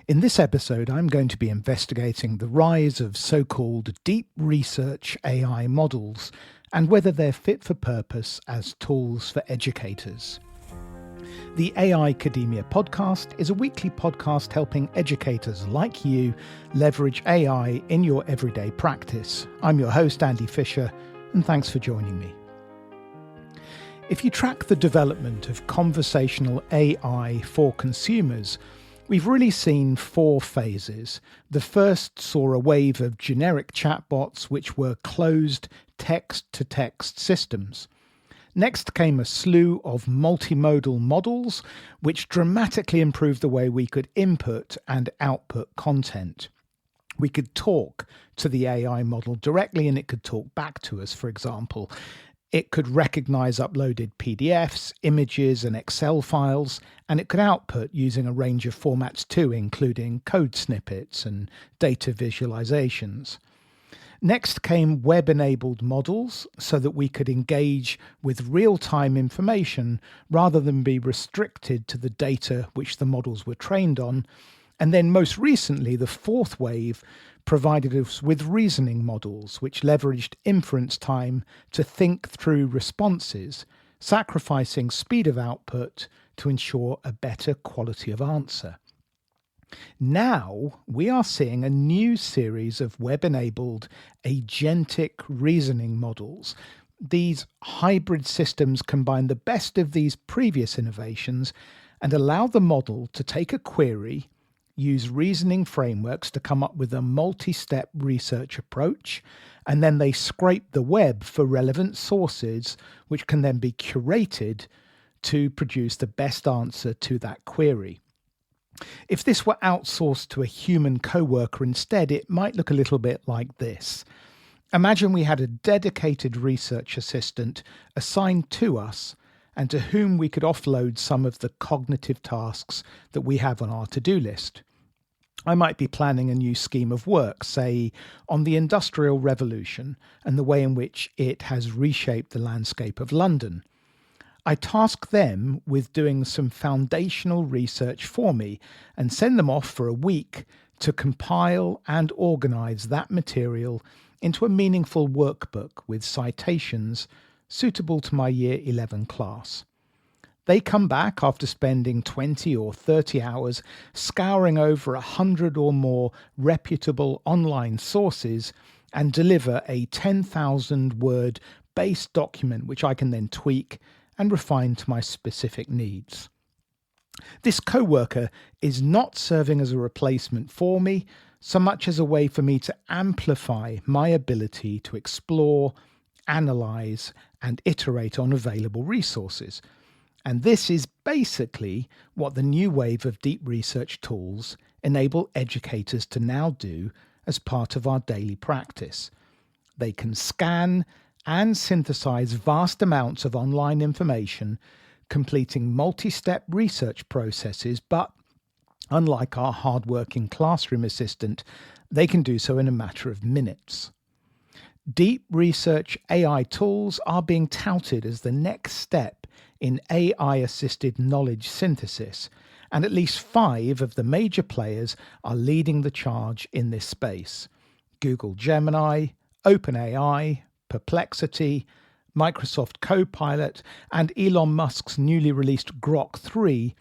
In this episode, I'm going to be investigating the rise of so-called deep research AI models and whether they're fit for purpose as tools for educators. The AI Academia podcast is a weekly podcast helping educators like you leverage AI in your everyday practice. I'm your host, Andy Fisher, and thanks for joining me. If you track the development of conversational AI for consumers, we've really seen four phases. The first saw a wave of generic chatbots which were closed text-to-text systems. Next came a slew of multimodal models which dramatically improved the way we could input and output content. We could talk to the AI model directly and it could talk back to us, for example. It could recognize uploaded PDFs, images, and Excel files, and it could output using a range of formats too, including code snippets and data visualizations. Next came web-enabled models so that we could engage with real-time information rather than be restricted to the data which the models were trained on. And then most recently, the fourth wave provided us with reasoning models, which leveraged inference time to think through responses, sacrificing speed of output to ensure a better quality of answer. Now we are seeing a new series of web-enabled agentic reasoning models. These hybrid systems combine the best of these previous innovations and allow the model to take a query, use reasoning frameworks to come up with a multi-step research approach, and then they scrape the web for relevant sources which can then be curated to produce the best answer to that query. If this were outsourced to a human coworker instead, it might look a little bit like this. Imagine we had a dedicated research assistant assigned to us and to whom we could offload some of the cognitive tasks that we have on our to-do list. I might be planning a new scheme of work, say, on the Industrial Revolution and the way in which it has reshaped the landscape of London. I task them with doing some foundational research for me and send them off for a week to compile and organise that material into a meaningful workbook with citations suitable to my Year 11 class. They come back after spending 20 or 30 hours scouring over 100 or more reputable online sources and deliver a 10,000 word base document which I can then tweak and refine to my specific needs. This coworker is not serving as a replacement for me so much as a way for me to amplify my ability to explore, analyse and iterate on available resources. And this is basically what the new wave of deep research tools enable educators to now do as part of our daily practice. They can scan and synthesize vast amounts of online information, completing multi-step research processes, but unlike our hard-working classroom assistant, they can do so in a matter of minutes. Deep research AI tools are being touted as the next step in AI-assisted knowledge synthesis, and at least 5 of the major players are leading the charge in this space. Google Gemini, OpenAI, Perplexity, Microsoft Copilot, and Elon Musk's newly released Grok 3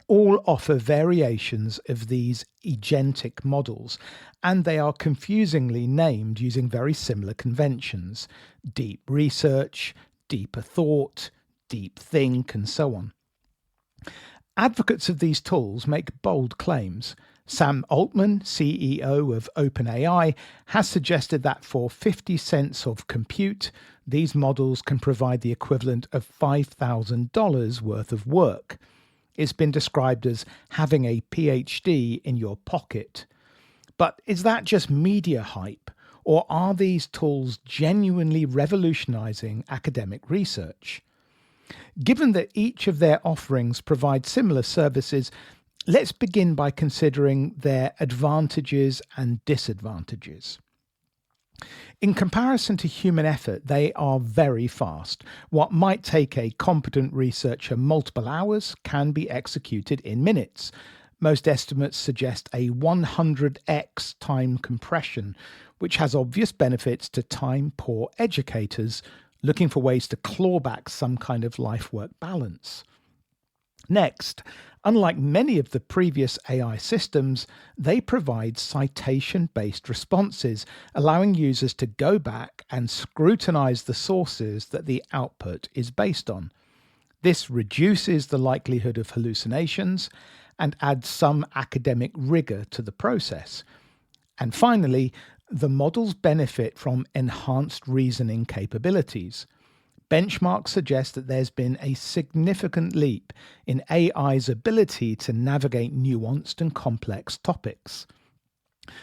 all offer variations of these agentic models, and they are confusingly named using very similar conventions: deep research, deeper thought, deep think, and so on. Advocates of these tools make bold claims. Sam Altman, CEO of OpenAI, has suggested that for 50 cents of compute, these models can provide the equivalent of $5,000 worth of work. It's been described as having a PhD in your pocket. But is that just media hype, or are these tools genuinely revolutionizing academic research? Given that each of their offerings provide similar services, let's begin by considering their advantages and disadvantages. In comparison to human effort, they are very fast. What might take a competent researcher multiple hours can be executed in minutes. Most estimates suggest a 100x time compression, which has obvious benefits to time-poor educators looking for ways to claw back some kind of life-work balance. Next, unlike many of the previous AI systems, they provide citation-based responses, allowing users to go back and scrutinize the sources that the output is based on. This reduces the likelihood of hallucinations and adds some academic rigor to the process. And finally, the models benefit from enhanced reasoning capabilities. Benchmarks suggest that there's been a significant leap in AI's ability to navigate nuanced and complex topics.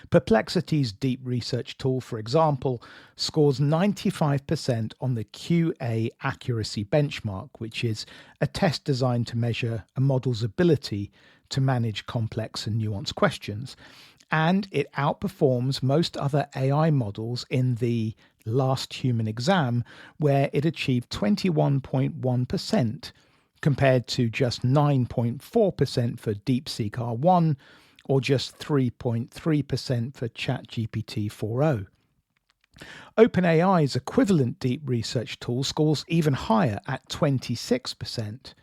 Perplexity's deep research tool, for example, scores 95% on the QA accuracy benchmark, which is a test designed to measure a model's ability to manage complex and nuanced questions. And it outperforms most other AI models in the last human exam, where it achieved 21.1% compared to just 9.4% for DeepSeek R1 or just 3.3% for ChatGPT 4o. OpenAI's equivalent deep research tool scores even higher at 26%.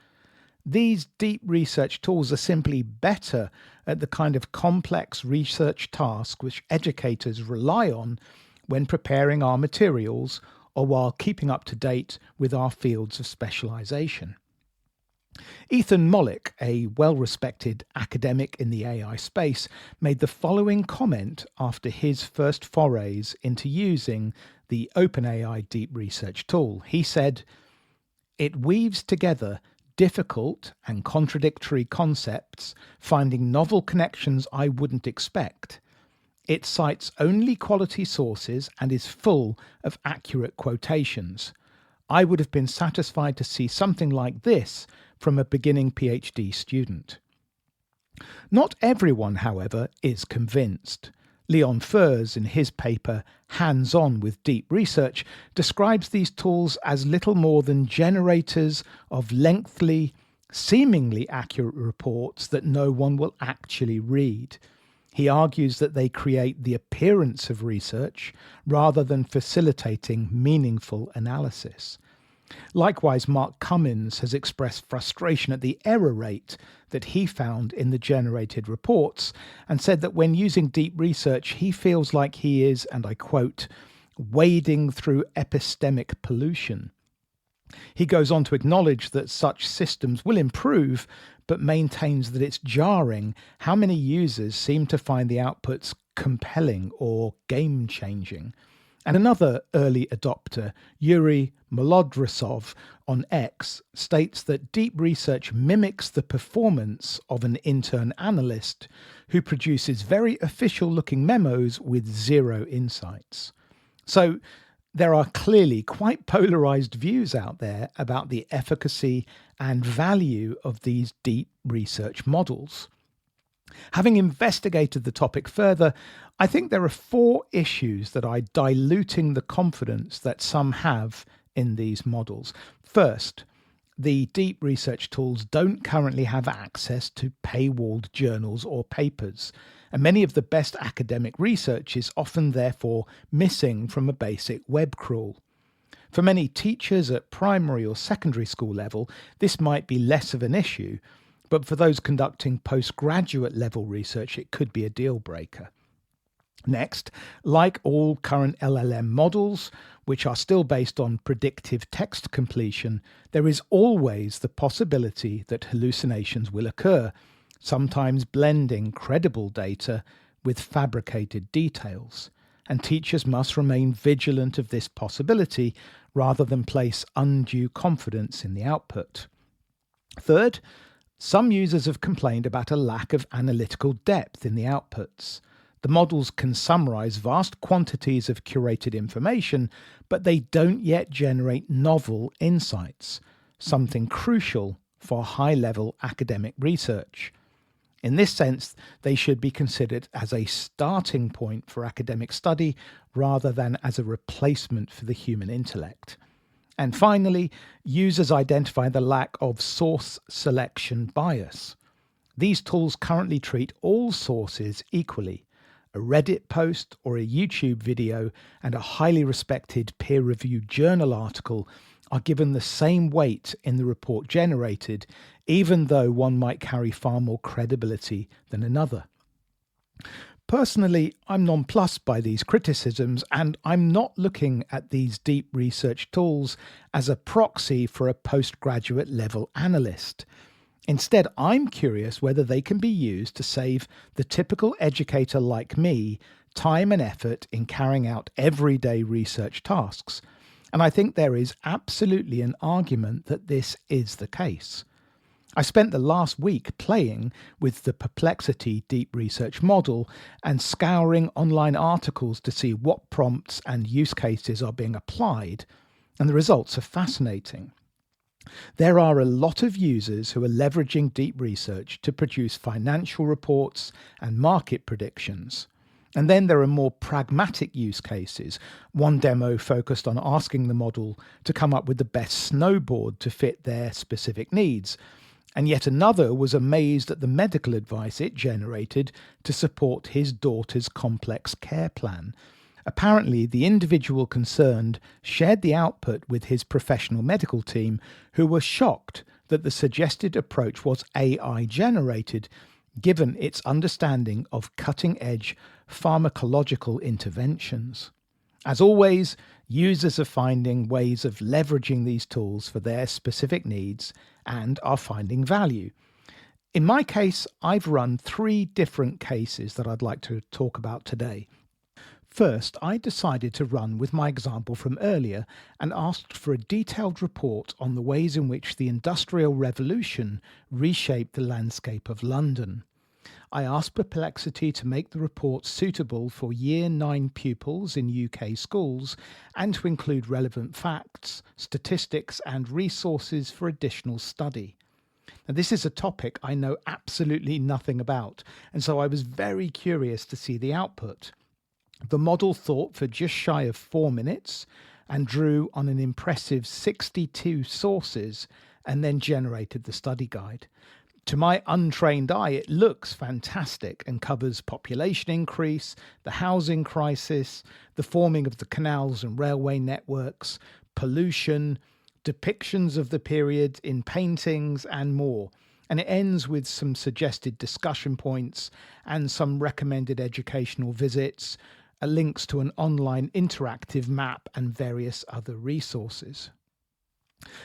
These deep research tools are simply better at the kind of complex research task which educators rely on when preparing our materials or while keeping up to date with our fields of specialization. Ethan Mollick, a well-respected academic in the AI space, made the following comment after his first forays into using the OpenAI deep research tool. He said, "It weaves together difficult and contradictory concepts, finding novel connections I wouldn't expect. It cites only quality sources and is full of accurate quotations. I would have been satisfied to see something like this from a beginning PhD student." Not everyone, however, is convinced. Leon Furs, in his paper Hands-On with Deep Research, describes these tools as little more than generators of lengthy, seemingly accurate reports that no one will actually read. He argues that they create the appearance of research rather than facilitating meaningful analysis. Likewise, Mark Cummins has expressed frustration at the error rate that he found in the generated reports and said that when using deep research, he feels like he is, and I quote, "wading through epistemic pollution." He goes on to acknowledge that such systems will improve, but maintains that it's jarring how many users seem to find the outputs compelling or game-changing. And another early adopter, Yuri Molodrosov on X, states that deep research mimics the performance of an intern analyst who produces very official-looking memos with zero insights. So there are clearly quite polarized views out there about the efficacy and value of these deep research models. Having investigated the topic further, I think there are 4 issues that are diluting the confidence that some have in these models. First, the deep research tools don't currently have access to paywalled journals or papers, and many of the best academic research is often therefore missing from a basic web crawl. For many teachers at primary or secondary school level, this might be less of an issue, but for those conducting postgraduate level research, it could be a deal breaker. Next, like all current LLM models, which are still based on predictive text completion, there is always the possibility that hallucinations will occur, sometimes blending credible data with fabricated details. And teachers must remain vigilant of this possibility rather than place undue confidence in the output. Third, some users have complained about a lack of analytical depth in the outputs. The models can summarize vast quantities of curated information, but they don't yet generate novel insights, something crucial for high-level academic research. In this sense, they should be considered as a starting point for academic study rather than as a replacement for the human intellect. And finally, users identify the lack of source selection bias. These tools currently treat all sources equally. A Reddit post or a YouTube video and a highly respected peer-reviewed journal article are given the same weight in the report generated, even though one might carry far more credibility than another. Personally, I'm nonplussed by these criticisms, and I'm not looking at these deep research tools as a proxy for a postgraduate level analyst. Instead, I'm curious whether they can be used to save the typical educator like me time and effort in carrying out everyday research tasks. And I think there is absolutely an argument that this is the case. I spent the last week playing with the Perplexity deep research model and scouring online articles to see what prompts and use cases are being applied, and the results are fascinating. There are a lot of users who are leveraging deep research to produce financial reports and market predictions. And then there are more pragmatic use cases. One demo focused on asking the model to come up with the best snowboard to fit their specific needs. And yet another was amazed at the medical advice it generated to support his daughter's complex care plan. Apparently, the individual concerned shared the output with his professional medical team, who were shocked that the suggested approach was AI generated, given its understanding of cutting-edge pharmacological interventions. As always, users are finding ways of leveraging these tools for their specific needs and are finding value. In my case, I've run 3 different cases that I'd like to talk about today. First, I decided to run with my example from earlier and asked for a detailed report on the ways in which the Industrial Revolution reshaped the landscape of London. I asked Perplexity to make the report suitable for Year 9 pupils in UK schools and to include relevant facts, statistics and resources for additional study. Now, this is a topic I know absolutely nothing about, and so I was very curious to see the output. The model thought for just shy of 4 minutes and drew on an impressive 62 sources and then generated the study guide. To my untrained eye, it looks fantastic and covers population increase, the housing crisis, the forming of the canals and railway networks, pollution, depictions of the period in paintings and more. And it ends with some suggested discussion points and some recommended educational visits, links to an online interactive map and various other resources.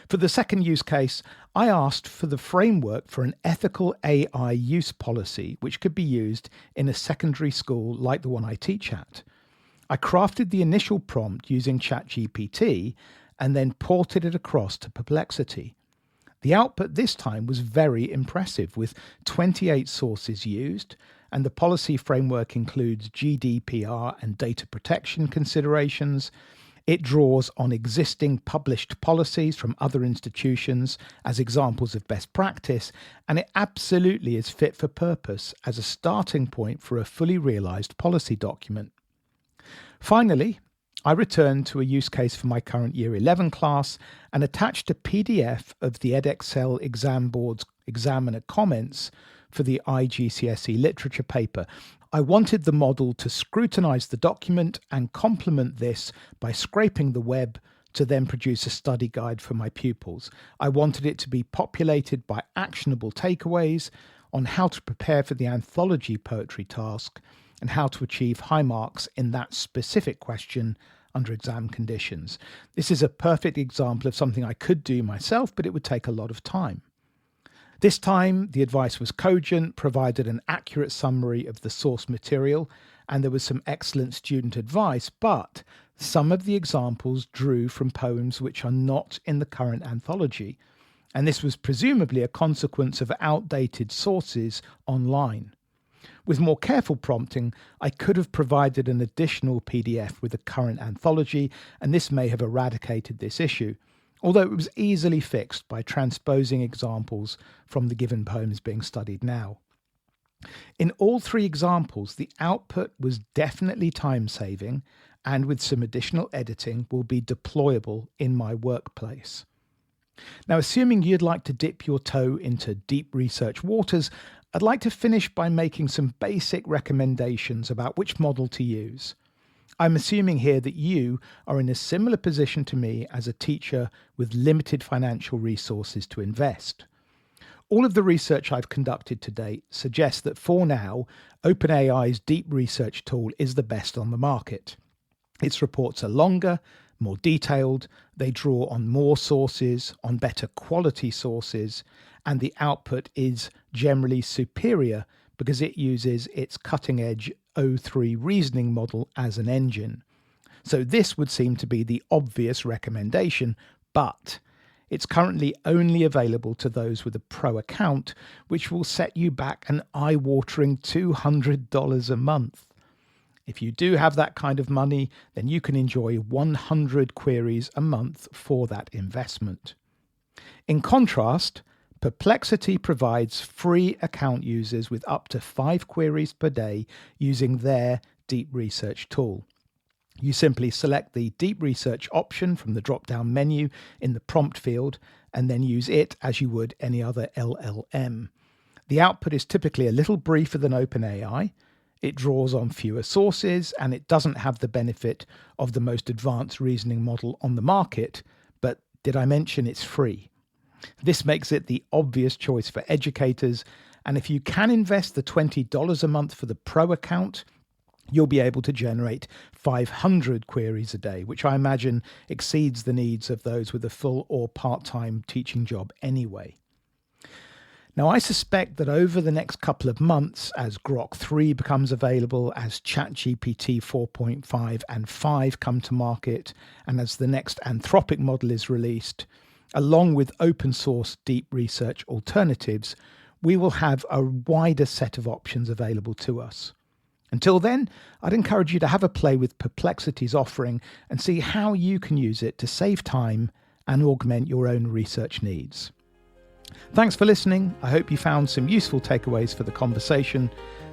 For the second use case, I asked for the framework for an ethical AI use policy which could be used in a secondary school like the one I teach at. I crafted the initial prompt using ChatGPT and then ported it across to Perplexity. The output this time was very impressive, with 28 sources used, and the policy framework includes GDPR and data protection considerations. It draws on existing published policies from other institutions as examples of best practice, and it absolutely is fit for purpose as a starting point for a fully realised policy document. Finally, I returned to a use case for my current Year 11 class and attached a PDF of the Edexcel exam board's examiner comments for the IGCSE literature paper. I wanted the model to scrutinise the document and complement this by scraping the web to then produce a study guide for my pupils. I wanted it to be populated by actionable takeaways on how to prepare for the anthology poetry task and how to achieve high marks in that specific question under exam conditions. This is a perfect example of something I could do myself, but it would take a lot of time. This time, the advice was cogent, provided an accurate summary of the source material, and there was some excellent student advice, but some of the examples drew from poems which are not in the current anthology, and this was presumably a consequence of outdated sources online. With more careful prompting, I could have provided an additional PDF with the current anthology, and this may have eradicated this issue, although it was easily fixed by transposing examples from the given poems being studied now. In all 3 examples, the output was definitely time-saving and with some additional editing will be deployable in my workplace. Now, assuming you'd like to dip your toe into deep research waters, I'd like to finish by making some basic recommendations about which model to use. I'm assuming here that you are in a similar position to me as a teacher with limited financial resources to invest. All of the research I've conducted to date suggests that for now, OpenAI's deep research tool is the best on the market. Its reports are longer, more detailed, they draw on more sources, on better quality sources, and the output is generally superior because it uses its cutting-edge O3 reasoning model as an engine. So this would seem to be the obvious recommendation, but it's currently only available to those with a pro account, which will set you back an eye-watering $200 a month. If you do have that kind of money, then you can enjoy 100 queries a month for that investment. In contrast, Perplexity provides free account users with up to 5 queries per day using their deep research tool. You simply select the deep research option from the drop-down menu in the prompt field and then use it as you would any other LLM. The output is typically a little briefer than OpenAI. It draws on fewer sources and it doesn't have the benefit of the most advanced reasoning model on the market, but did I mention it's free? This makes it the obvious choice for educators, and if you can invest the $20 a month for the pro account, you'll be able to generate 500 queries a day, which I imagine exceeds the needs of those with a full or part-time teaching job anyway. Now, I suspect that over the next couple of months, as Grok 3 becomes available, as ChatGPT 4.5 and 5 come to market, and as the next Anthropic model is released, along with open source deep research alternatives, we will have a wider set of options available to us. Until then, I'd encourage you to have a play with Perplexity's offering and see how you can use it to save time and augment your own research needs. Thanks for listening. I hope you found some useful takeaways for the conversation.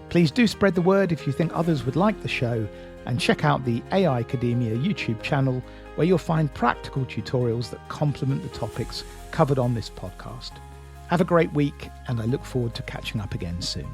Please do spread the word if you think others would like the show, and check out the AI Academia YouTube channel, where you'll find practical tutorials that complement the topics covered on this podcast. Have a great week, and I look forward to catching up again soon.